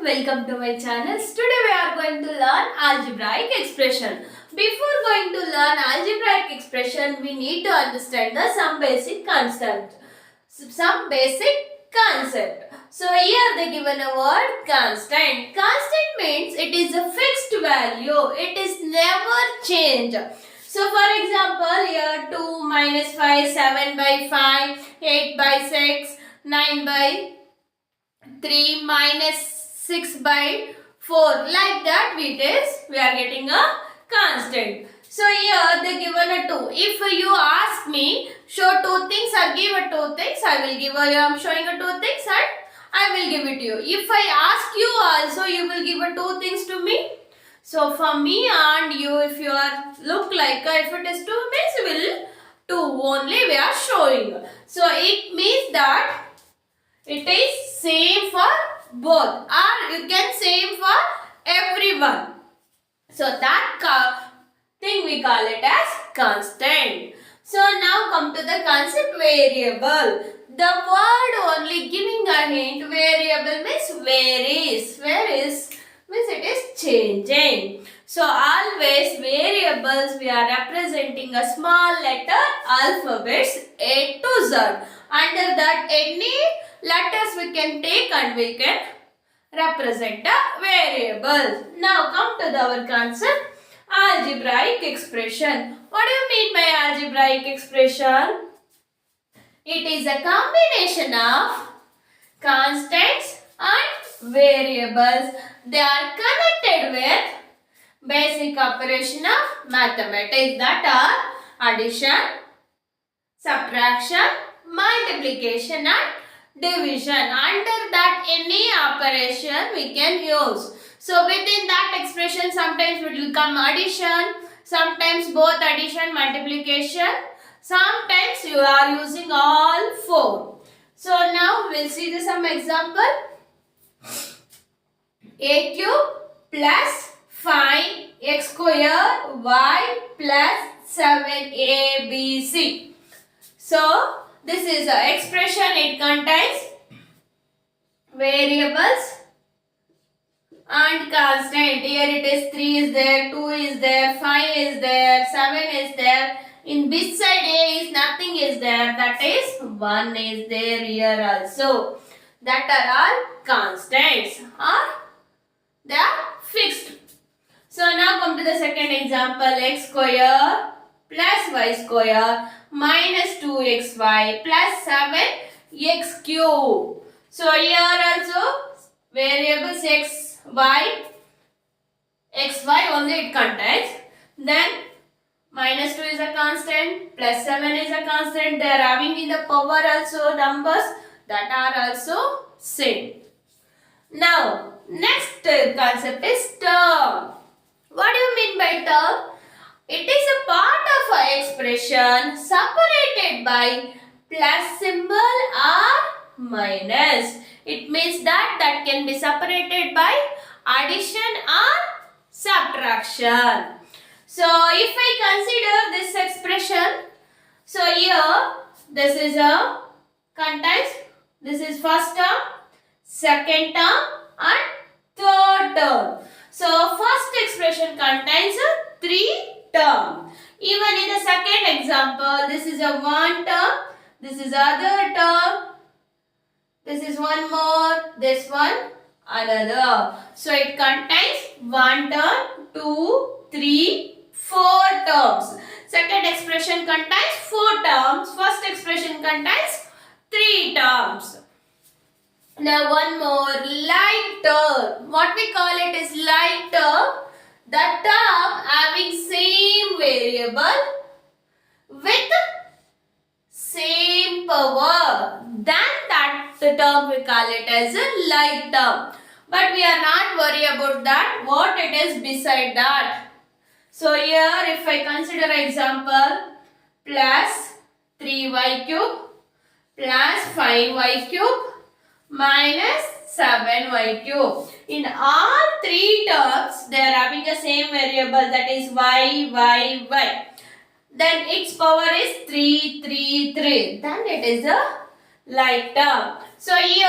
welcome to my channel. Today we are going to learn algebraic expression. Before going to learn algebraic expression, we need to understand some basic concept. So here they given a word constant. Constant means it is a fixed value. It is never change. So for example, here 2 minus 5, 7 by 5, 8 by 6, 9 by 3 minus 6 by 4. Like that we are getting a constant. So here they given a 2. If you ask me, show two things or give a two things, I will give I am showing a two things and I will give it to you. If I ask you also, you will give a two things to me. So for me and you, if you are look like if it is 2 means will 2 only we are showing. So it means that it is same for both or you can same for everyone. So that thing we call it as constant. So now come to the concept variable. The word only giving a hint. Variable means varies. Varies means it is changing. So always variables we are representing a small letter alphabets A to Z. Under that any letters we can take and we can represent a variable. Now come to our concept algebraic expression. What do you mean by algebraic expression? It is a combination of constants and variables. They are connected with basic operation of mathematics that are addition, subtraction, multiplication and division. Under that any operation we can use. So within that expression sometimes it will come addition, sometimes both addition, multiplication, sometimes you are using all four. So now we will see some example. A cube plus 5x square y plus 7abc. So this is an expression. It contains variables and constant. Here it is 3 is there, 2 is there, 5 is there, 7 is there. In this side A is nothing is there. That is 1 is there here also. That are all constants or they are fixed. So now come to the second example. X square plus y square minus 2xy plus 7x cube. So here also variables x, y, xy only it contains. Then minus 2 is a constant, plus 7 is a constant. They are having in the power also numbers that are also same. Now next concept is term. What do you mean by term? It is a part of an expression separated by plus symbol or minus. It means that can be separated by addition or subtraction. So if I consider this expression, so here this is a contains, this is first term, second term and third term. So first expression contains 3 term. Even in the second example, this is a one term, this is other term, this is one more, this one another. So it contains one term, 2, 3, 4 terms. Second expression contains 4 terms. First expression contains 3 terms. Now one more, like term. What we call it is like term. The term having same variable with same power. Then that the term we call it as a like term. But we are not worried about that. What it is beside that. So here if I consider example plus 3y cube plus 5y cube minus 7y cube. In all 3 terms, they are having the same variable, that is y. Then its power is 3. Then it is a like term. So here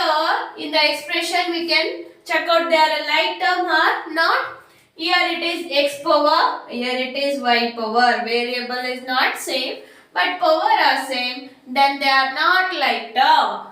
in the expression we can check out they are a like term or not. Here it is x power, here it is y power. Variable is not same but power are same, then they are not like term.